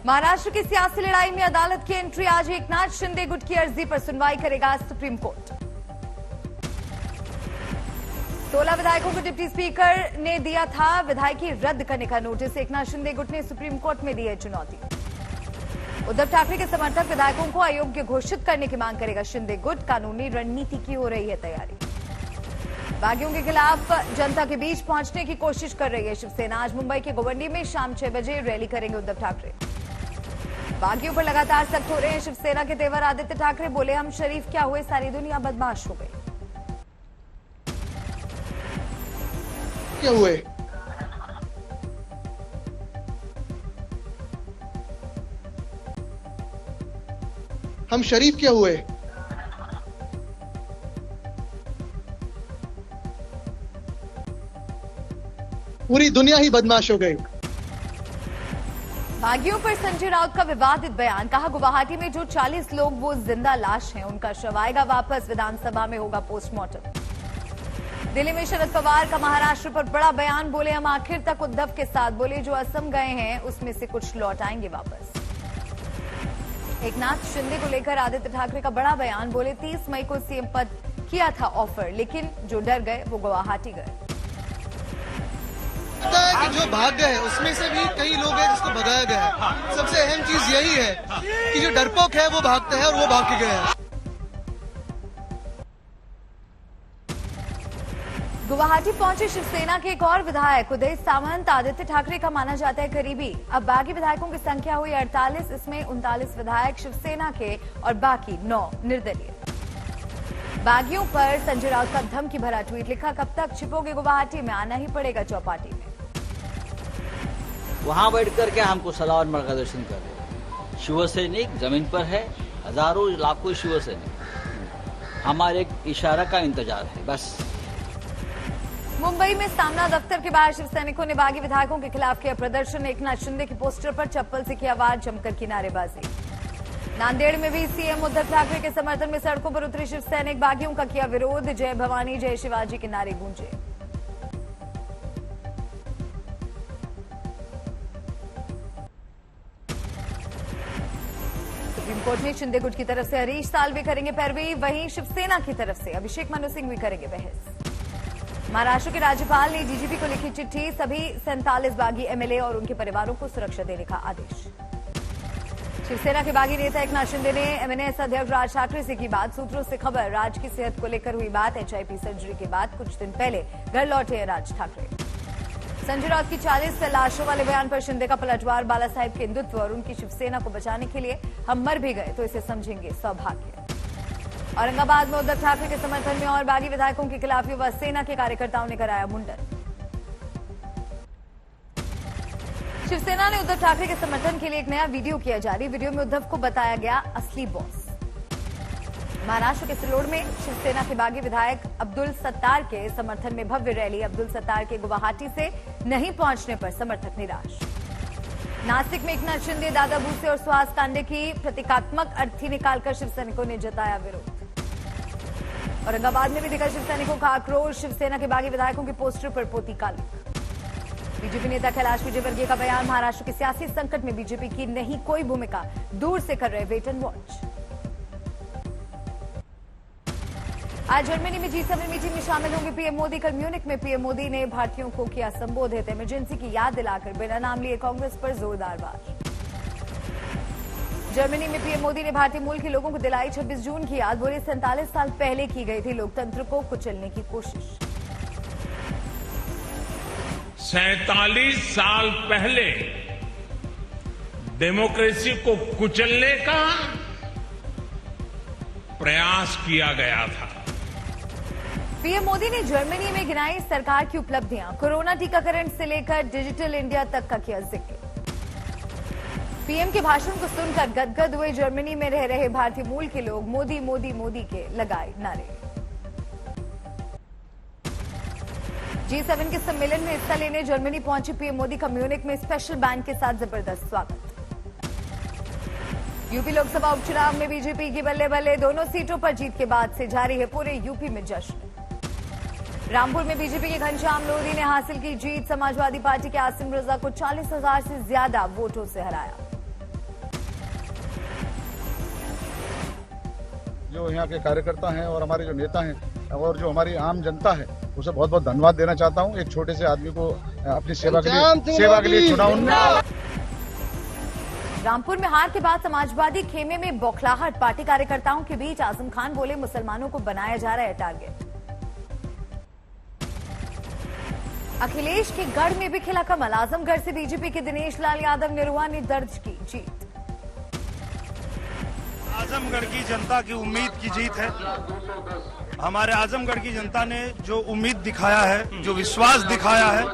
महाराष्ट्र की सियासी लड़ाई में अदालत की एंट्री। आज एकनाथ शिंदे गुट की अर्जी पर सुनवाई करेगा सुप्रीम कोर्ट। 16 विधायकों को डिप्टी स्पीकर ने दिया था विधायकी रद्द करने का नोटिस। एकनाथ शिंदे गुट ने सुप्रीम कोर्ट में दी है चुनौती। उद्धव ठाकरे के समर्थक विधायकों को अयोग्य घोषित करने की मांग करेगा शिंदे गुट। कानूनी रणनीति की हो रही है तैयारी। बागियों के खिलाफ जनता के बीच पहुंचने की कोशिश कर रही है शिवसेना। आज मुंबई के गोवंडी में शाम 6 बजे रैली करेंगे उद्धव ठाकरे। बागियों पर लगातार सख्त हो रहे हैं शिवसेना के तेवर। आदित्य ठाकरे बोले, हम शरीफ क्या हुए, सारी दुनिया बदमाश हो गई। क्या हुए? हम शरीफ क्या हुए? पूरी दुनिया ही बदमाश हो गई। बागियों पर संजय राउत का विवादित बयान। कहा, गुवाहाटी में जो 40 लोग वो जिंदा लाश हैं, उनका शव आएगा वापस, विधानसभा में होगा पोस्टमार्टम। दिल्ली में शरद पवार का महाराष्ट्र पर बड़ा बयान। बोले, हम आखिर तक उद्धव के साथ। बोले, जो असम गए हैं उसमें से कुछ लौट आएंगे वापस। एकनाथ शिंदे को लेकर आदित्य ठाकरे का बड़ा बयान। बोले, 30 मई को सीएम पद किया था ऑफर, लेकिन जो डर गए वो गुवाहाटी गए। कि जो भाग गए उसमें से भी कई लोग हैं जिसको भगाया गया है। सबसे अहम चीज यही है कि जो डरपोक है वो भागते हैं और वो भाग के गए हैं। गुवाहाटी पहुंचे शिवसेना के एक और विधायक उदय सामंत। आदित्य ठाकरे का माना जाता है करीबी। अब बागी विधायकों की संख्या हुई 48। इसमें 39 विधायक शिवसेना के और बाकी 9 निर्दलीय। बागियों पर संजय राउत का धमकी भरा ट्वीट। लिखा, कब तक छिपोगे गुवाहाटी में, आना ही पड़ेगा चौपाटी में। वहां बैठ करके हमको सलाह और मार्गदर्शन कर रहे। शिवसैनिक जमीन पर है, हजारों लाखों शिवसैनिक। हमारे एक इशारा का इंतजार है बस। मुंबई में सामना दफ्तर के बाहर शिवसैनिकों ने बागी विधायकों के खिलाफ किया प्रदर्शन। एकनाथ शिंदे के पोस्टर पर चप्पल से किया वार, जमकर की नारेबाजी। नांदेड़ में भी सीएम उद्धव ठाकरे के समर्थन में सड़कों पर उतरे शिवसैनिक। बागियों का किया विरोध। जय भवानी जय शिवाजी के नारे गूंजे। सुप्रीम कोर्ट में शिंदे गुट की तरफ से हरीश साल्वे करेंगे पैरवी। वहीं शिवसेना की तरफ से अभिषेक मनु सिंह भी करेंगे बहस। महाराष्ट्र के राज्यपाल ने डीजीपी को लिखी चिट्ठी। सभी 47 बागी एमएलए और उनके परिवारों को सुरक्षा देने का आदेश। शिवसेना के बागी नेता एकनाथ शिंदे ने एमएनएस अध्यक्ष राज ठाकरे से की बात। सूत्रों से खबर, राज की सेहत को लेकर हुई बात। एचआईपी सर्जरी के बाद कुछ दिन पहले घर लौटे राज ठाकरे। संजय राउत की 40 लाशों वाले बयान पर शिंदे का पलटवार। बाला साहेब के हिंदुत्व और उनकी शिवसेना को बचाने के लिए हम मर भी गए तो इसे समझेंगे सौभाग्य। औरंगाबाद में उद्धव ठाकरे के समर्थन में और बागी विधायकों के खिलाफ युवा सेना के कार्यकर्ताओं ने कराया मुंडन। शिवसेना ने उद्धव ठाकरे के समर्थन के लिए एक नया वीडियो किया जारी। वीडियो में उद्धव को बताया गया असली बॉस। महाराष्ट्र के सिलोड में शिवसेना के बागी विधायक अब्दुल सत्तार के समर्थन में भव्य रैली। अब्दुल सत्तार के गुवाहाटी से नहीं पहुंचने पर समर्थक निराश। नासिक में एकनाथ शिंदे, दादा भूसे और सुहास कांडे की प्रतीकात्मक अर्थी निकालकर शिवसैनिकों ने जताया विरोध। औरंगाबाद में भी दिखा शिवसैनिकों का आक्रोश। शिवसेना के बागी विधायकों के पोस्टर पर पोती काली। बीजेपी नेता कैलाश विजयवर्गीय का बयान। महाराष्ट्र के सियासी संकट में बीजेपी की नहीं कोई भूमिका, दूर से कर रहे वेट एंड वॉच। आज जर्मनी में G7 मीटिंग में शामिल होंगे पीएम मोदी। कल म्यूनिक में पीएम मोदी ने भारतीयों को किया संबोधित। इमरजेंसी की याद दिलाकर बिना नाम लिए कांग्रेस पर जोरदार वार। जर्मनी में पीएम मोदी ने भारतीय मूल के लोगों को दिलाई 26 जून की याद। बोले, 47 साल पहले की गई थी लोकतंत्र को कुचलने की कोशिश। 47 साल पहले डेमोक्रेसी को कुचलने का प्रयास किया गया था। पीएम मोदी ने जर्मनी में गिनाई सरकार की उपलब्धियां। कोरोना टीकाकरण से लेकर डिजिटल इंडिया तक का किया जिक्र। पीएम के भाषण को सुनकर गदगद हुए जर्मनी में रह रहे भारतीय मूल के लोग। मोदी मोदी मोदी के लगाए नारे। G7 के सम्मेलन में हिस्सा लेने जर्मनी पहुंचे पीएम मोदी का म्यूनिक में स्पेशल बैंड के साथ जबरदस्त स्वागत। यूपी लोकसभा उपचुनाव में बीजेपी की बल्ले बल्ले। दोनों सीटों पर जीत के बाद से जारी है पूरे यूपी में जश्न। रामपुर में बीजेपी के घनश्याम लोधी ने हासिल की जीत। समाजवादी पार्टी के आसिम रजा को 40,000 से ज्यादा वोटों से हराया। जो यहाँ के कार्यकर्ता हैं और हमारे जो नेता हैं और जो हमारी आम जनता है उसे बहुत बहुत धन्यवाद देना चाहता हूँ। एक छोटे से आदमी को अपनी सेवा के लिए चुना उन्होंने। रामपुर में हार के बाद समाजवादी खेमे में बौखलाहट, पार्टी कार्यकर्ताओं के बीच आजम खान बोले मुसलमानों को बनाया जा रहा है टारगेट। अखिलेश के गढ़ में भी खिला कमल, आजमगढ़ से बीजेपी के दिनेश लाल यादव निरुआ ने दर्ज की जीत। आजमगढ़ की जनता की उम्मीद की जीत है। हमारे आजमगढ़ की जनता ने जो उम्मीद दिखाया है, जो विश्वास दिखाया है,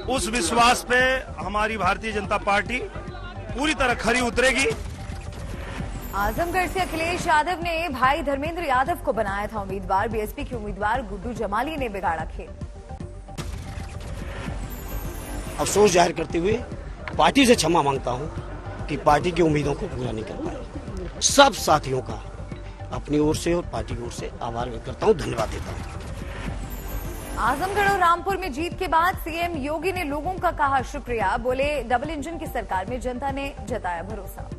उस विश्वास पे हमारी भारतीय जनता पार्टी पूरी तरह खरी उतरेगी। आजमगढ़ से अखिलेश यादव ने भाई धर्मेंद्र यादव को बनाया था उम्मीदवार, बीएसपी के उम्मीदवार गुड्डू जमाली ने बिगाड़ा खेल। अफसोस जाहिर करते हुए पार्टी से क्षमा मांगता हूं कि पार्टी की उम्मीदों को पूरा नहीं कर पाए। सब साथियों का अपनी ओर से और पार्टी की ओर से आभार व्यक्त करता हूं, धन्यवाद देता हूं। आजमगढ़ और रामपुर में जीत के बाद सीएम योगी ने लोगों का कहा शुक्रिया, बोले डबल इंजन की सरकार में जनता ने जताया भरोसा।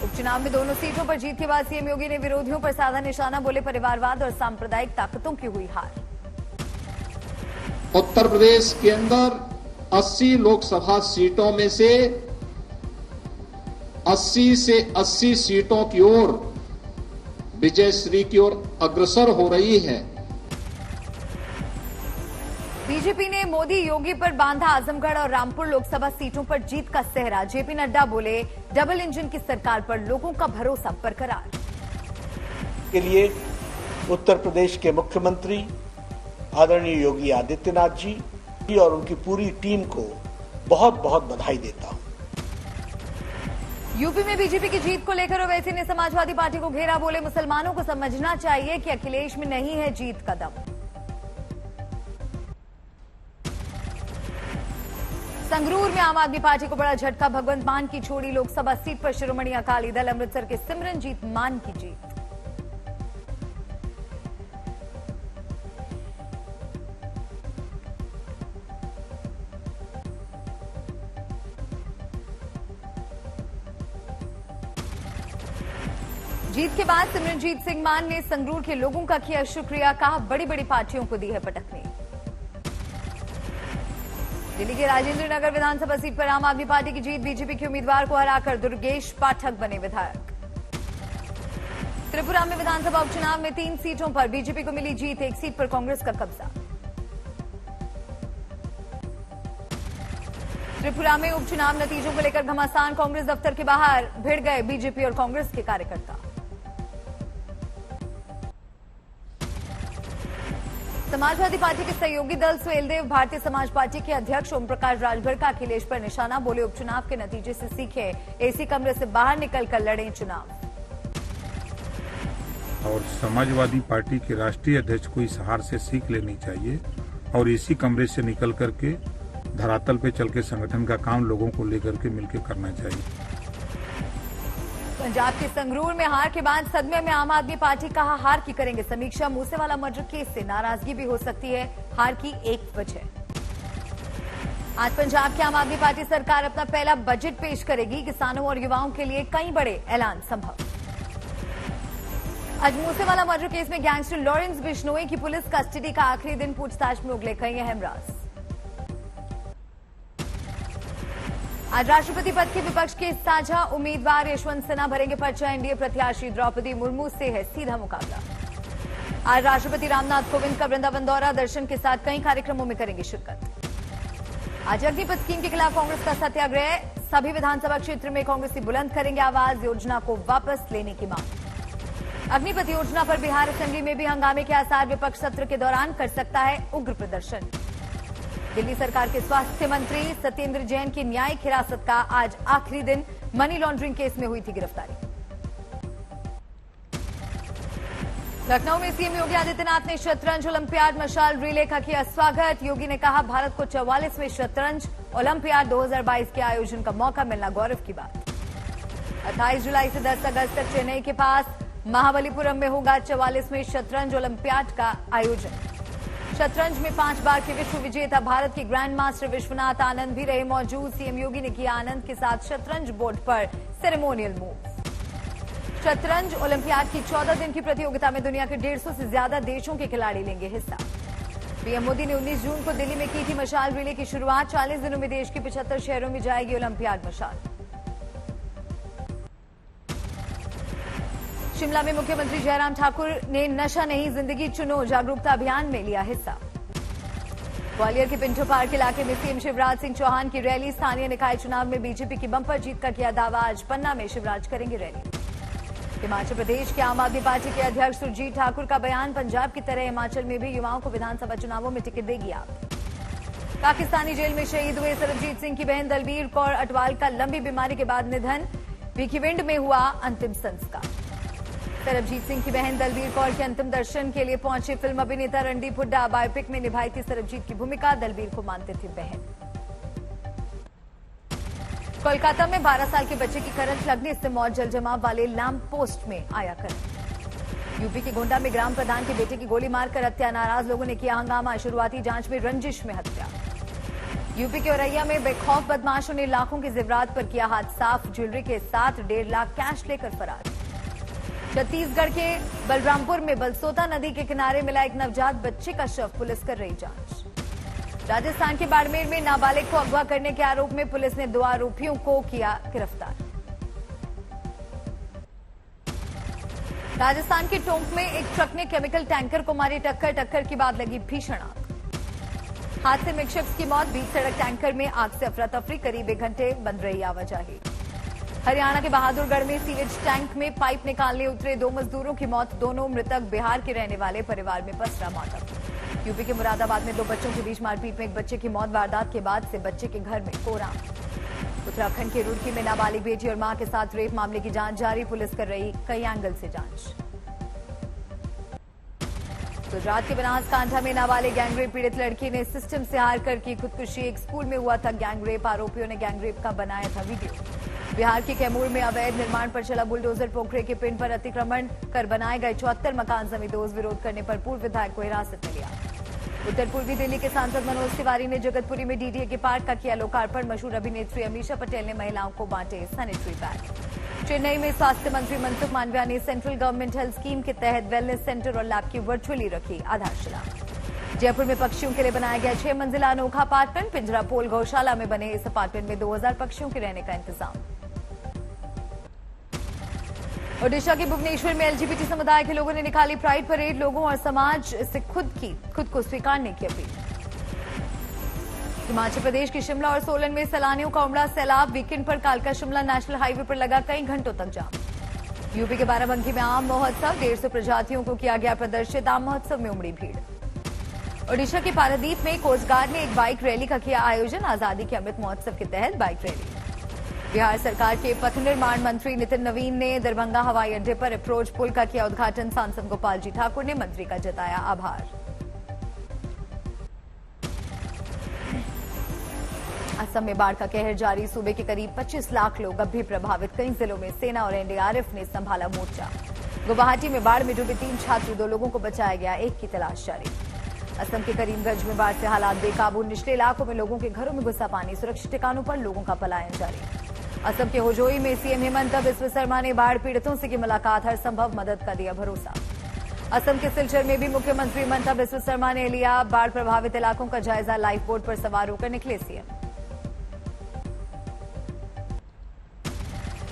उपचुनाव में दोनों सीटों पर जीत के बाद सीएम योगी ने विरोधियों पर साधा निशाना, बोले परिवारवाद और सांप्रदायिक ताकतों की हुई हार। उत्तर प्रदेश के अंदर 80 लोकसभा सीटों में से 80 सीटों की ओर विजयश्री की ओर अग्रसर हो रही है। बीजेपी ने मोदी योगी पर बांधा आजमगढ़ और रामपुर लोकसभा सीटों पर जीत का सेहरा, जेपी नड्डा बोले डबल इंजन की सरकार पर लोगों का भरोसा बरकरार। के लिए उत्तर प्रदेश के मुख्यमंत्री आदरणीय योगी आदित्यनाथ जी और उनकी पूरी टीम को बहुत बहुत बधाई देता हूं। यूपी में बीजेपी की जीत को लेकर ओवैसी ने समाजवादी पार्टी को घेरा, बोले मुसलमानों को समझना चाहिए कि अखिलेश में नहीं है जीत का दम। संगरूर में आम आदमी पार्टी को बड़ा झटका, भगवंत मान की छोड़ी लोकसभा सीट पर शिरोमणि अकाली दल, अमृतसर के सिमरनजीत मान की जीत। जीत के बाद सिमरनजीत सिंह मान ने संगरूर के लोगों का किया शुक्रिया, कहा बड़ी बड़ी पार्टियों को दी है पटकनी। दिल्ली के राजेंद्र नगर विधानसभा सीट पर आम आदमी पार्टी की जीत, बीजेपी के उम्मीदवार को हराकर दुर्गेश पाठक बने विधायक। त्रिपुरा में विधानसभा उपचुनाव में 3 सीटों पर बीजेपी को मिली जीत, 1 सीट पर कांग्रेस का कब्जा। त्रिपुरा में उपचुनाव नतीजों को लेकर घमासान, कांग्रेस दफ्तर के बाहर भिड़ गए बीजेपी और कांग्रेस के कार्यकर्ता। समाजवादी पार्टी के सहयोगी दल सुहेलदेव भारतीय समाज पार्टी के अध्यक्ष ओम प्रकाश राजभर का अखिलेश पर निशाना, बोले उपचुनाव के नतीजे से सीखे, एसी कमरे से बाहर निकलकर लड़े चुनाव। और समाजवादी पार्टी के राष्ट्रीय अध्यक्ष को इस हार से सीख लेनी चाहिए और एसी कमरे से निकल करके धरातल पे चल के संगठन का काम लोगों को लेकर के मिलकर करना चाहिए। पंजाब के संगरूर में हार के बाद सदमे में आम आदमी पार्टी, कहा हार की करेंगे समीक्षा, मूसेवाला मर्डर केस से नाराजगी भी हो सकती है हार की एक वजह। आज पंजाब की आम आदमी पार्टी सरकार अपना पहला बजट पेश करेगी, किसानों और युवाओं के लिए कई बड़े ऐलान संभव। आज मूसेवाला मर्डर केस में गैंगस्टर लॉरेंस बिश्नोई की पुलिस कस्टडी का आखिरी दिन, पूछताछ में उगले कई अहम राज। आज राष्ट्रपति पद के विपक्ष के साझा उम्मीदवार यशवंत सिन्हा भरेंगे पर्चा, एनडीए प्रत्याशी द्रौपदी मुर्मू से है सीधा मुकाबला। आज राष्ट्रपति रामनाथ कोविंद का वृंदावन दौरा, दर्शन के साथ कई कार्यक्रमों में करेंगे शिरकत। आज अग्निपथ स्कीम के खिलाफ कांग्रेस का सत्याग्रह, सभी विधानसभा क्षेत्र में कांग्रेसी बुलंद करेंगे आवाज, योजना को वापस लेने की मांग। अग्निपथ योजना पर बिहार असेंबली में भी हंगामे के आसार, विपक्ष सत्र के दौरान कर सकता है उग्र प्रदर्शन। दिल्ली सरकार के स्वास्थ्य मंत्री सत्येंद्र जैन की न्यायिक हिरासत का आज आखिरी दिन, मनी लॉन्ड्रिंग केस में हुई थी गिरफ्तारी। लखनऊ में सीएम योगी आदित्यनाथ ने शतरंज ओलंपियाड मशाल रिले का किया स्वागत, योगी ने कहा भारत को 44वें शतरंज ओलंपियाड 2022 के आयोजन का मौका मिलना गौरव की बात। 28 जुलाई से 10 अगस्त तक चेन्नई के पास महाबलीपुरम में होगा 44वें शतरंज ओलंपियाड का आयोजन। शतरंज में 5 बार के विश्व विजेता भारत के ग्रैंड मास्टर विश्वनाथ आनंद भी रहे मौजूद। सीएम योगी ने किया आनंद के साथ शतरंज बोर्ड पर सेरेमोनियल मूव। शतरंज ओलंपियाड की 14 दिन की प्रतियोगिता में दुनिया के 150 से ज्यादा देशों के खिलाड़ी लेंगे हिस्सा। पीएम मोदी ने 19 जून को दिल्ली में की थी मशाल रैली की शुरुआत। 40 दिनों में देश के 75 शहरों में जाएगी ओलंपियाड मशाल। शिमला में मुख्यमंत्री जयराम ठाकुर ने नशा नहीं जिंदगी चुनो जागरूकता अभियान में लिया हिस्सा। ग्वालियर के पिंटो पार्क इलाके में सीएम शिवराज सिंह चौहान की रैली। स्थानीय निकाय चुनाव में बीजेपी की बंपर जीत का किया दावा। आज पन्ना में शिवराज करेंगे रैली। हिमाचल प्रदेश के आम आदमी पार्टी के अध्यक्ष सुरजीत ठाकुर का बयान। पंजाब की तरह हिमाचल में भी युवाओं को विधानसभा चुनावों में टिकट देगी आप। पाकिस्तानी जेल में शहीद हुए सरबजीत सिंह की बहन दलबीर कौर अटवाल का लंबी बीमारी के बाद निधन। भिकिविंड में हुआ अंतिम संस्कार। सरबजीत सिंह की बहन दलबीर कौर के अंतिम दर्शन के लिए पहुंचे फिल्म अभिनेता रणदीप हुड्डा। बायोपिक में निभाई थी सरबजीत की भूमिका। दलबीर को मानते थे बहन। कोलकाता में 12 साल के बच्चे की करंट लगने से मौत। जल जमाव वाले लैंप पोस्ट में आया करंट। यूपी के गोंडा में ग्राम प्रधान के बेटे की गोली मारकर हत्या। नाराज लोगों ने किया हंगामा। शुरुआती जांच में रंजिश में हत्या। यूपी के औरैया में बेखौफ बदमाशों ने लाखों के जेवरात पर किया हाथ साफ। ज्वेलरी के साथ 1.5 लाख कैश लेकर फरार। छत्तीसगढ़ के बलरामपुर में बलसोता नदी के किनारे मिला एक नवजात बच्चे का शव। पुलिस कर रही जांच। राजस्थान के बाड़मेर में नाबालिग को अगवा करने के आरोप में पुलिस ने 2 आरोपियों को किया गिरफ्तार। राजस्थान के टोंक में एक ट्रक ने केमिकल टैंकर को मारी टक्कर। टक्कर के बाद लगी भीषण आग। हादसे में एक शख्स की मौत। बीच सड़क टैंकर में आग से अफरा तफरी। करीब 1 घंटे बंद रही आवाजाही। हरियाणा के बहादुरगढ़ में सीवेज टैंक में पाइप निकालने उतरे 2 मजदूरों की मौत। दोनों मृतक बिहार के रहने वाले। परिवार में पसरा मातम। यूपी के मुरादाबाद में 2 बच्चों के बीच मारपीट में एक बच्चे की मौत। वारदात के बाद से बच्चे के घर में कोहराम। उत्तराखंड के रुड़की में नाबालिग बेटी और मां के साथ रेप मामले की जांच जारी। पुलिस कर रही कई एंगल से जांच। गुजरात के बनासकांठा में नाबालिग गैंगरेप पीड़ित लड़की ने सिस्टम से हार कर की खुदकुशी। एक स्कूल में हुआ था गैंगरेप। आरोपियों ने गैंगरेप का बनाया था वीडियो। बिहार के कैमूर में अवैध निर्माण पर चला बुलडोजर। पोखरे के पिंड पर अतिक्रमण कर बनाए गए 74 मकान जमींदोज। विरोध करने पर पूर्व विधायक को हिरासत में लिया। उत्तर पूर्वी दिल्ली के सांसद मनोज तिवारी ने जगतपुरी में डीडीए के पार्क का किया लोकार्पण। मशहूर अभिनेत्री अमीषा पटेल ने महिलाओं को बांटे सैनिटरी पैड। चेन्नई में स्वास्थ्य मंत्री मनसुख मांडविया ने सेंट्रल गवर्नमेंट हेल्थ स्कीम के तहत वेलनेस सेंटर और लैब की वर्चुअली रखी आधारशिला। जयपुर में पक्षियों के लिए बनाया गया 6 मंजिला अनोखा अपार्टमेंट। पिंजरा पोल गौशाला में बने इस अपार्टमेंट में 2000 पक्षियों के रहने का इंतजाम। ओडिशा के भुवनेश्वर में एलजीबीटी समुदाय के लोगों ने निकाली प्राइड परेड। लोगों और समाज से खुद को स्वीकारने की अपील। हिमाचल प्रदेश के शिमला और सोलन में सैलानियों का उमड़ा सैलाब। वीकेंड पर कालका शिमला नेशनल हाईवे पर लगा कई घंटों तक जाम। यूपी के बाराबंकी में आम महोत्सव। 150 प्रजातियों को किया गया प्रदर्शित। आम महोत्सव में उमड़ी भीड़। ओडिशा के पारादीप में कोस्ट गार्ड ने एक बाइक रैली का किया आयोजन। आजादी के अमृत महोत्सव के तहत बाइक रैली। बिहार सरकार के पथ निर्माण मंत्री नितिन नवीन ने दरभंगा हवाई अड्डे पर अप्रोच पुल का किया उद्घाटन। सांसद गोपाल जी ठाकुर ने मंत्री का जताया आभार। असम में बाढ़ का कहर जारी। सूबे के करीब 25 लाख लोग अब भी प्रभावित। कई जिलों में सेना और एनडीआरएफ ने संभाला मोर्चा। गुवाहाटी में बाढ़ में डूबे 3 छात्र। 2 लोगों को बचाया गया। एक की तलाश जारी। असम के करीमगंज में बाढ़ से हालात बेकाबू। निचले इलाकों में लोगों के घरों में घुसा पानी। सुरक्षित ठिकानों पर लोगों का पलायन जारी। असम के होजोई में सीएम हेमंत बिस्व शर्मा ने बाढ़ पीड़ितों से की मुलाकात। हर संभव मदद का दिया भरोसा। असम के सिलचर में भी मुख्यमंत्री हेमंत बिस्व शर्मा ने लिया बाढ़ प्रभावित इलाकों का जायजा। लाइफ बोट पर सवार होकर निकले सीएम।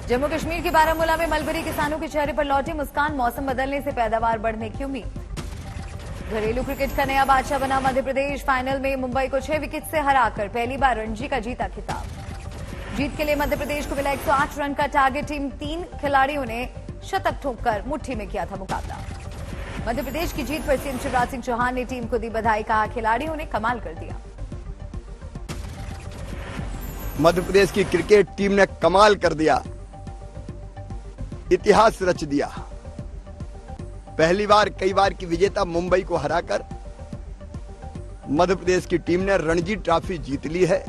जम्मू कश्मीर के बारामूला में मलबरी किसानों के चेहरे पर लौटी मुस्कान। मौसम बदलने से पैदावार बढ़ने की उम्मीद। घरेलू क्रिकेट का नया बादशाह बना मध्य प्रदेश। फाइनल में मुंबई को 6 विकेट से हराकर पहली बार रणजी का जीता खिताब। जीत के लिए मध्य प्रदेश को मिला 108 रन का टारगेट। टीम 3 खिलाड़ियों ने शतक ठोककर मुट्ठी में किया था मुकाबला। मध्य प्रदेश की जीत पर सीएम शिवराज सिंह चौहान ने टीम को दी बधाई। कहा खिलाड़ियों ने कमाल कर दिया। मध्य प्रदेश की क्रिकेट टीम ने कमाल कर दिया। इतिहास रच दिया। पहली बार कई बार की विजेता मुंबई को हराकर मध्य प्रदेश की टीम ने रणजी ट्रॉफी जीत ली है।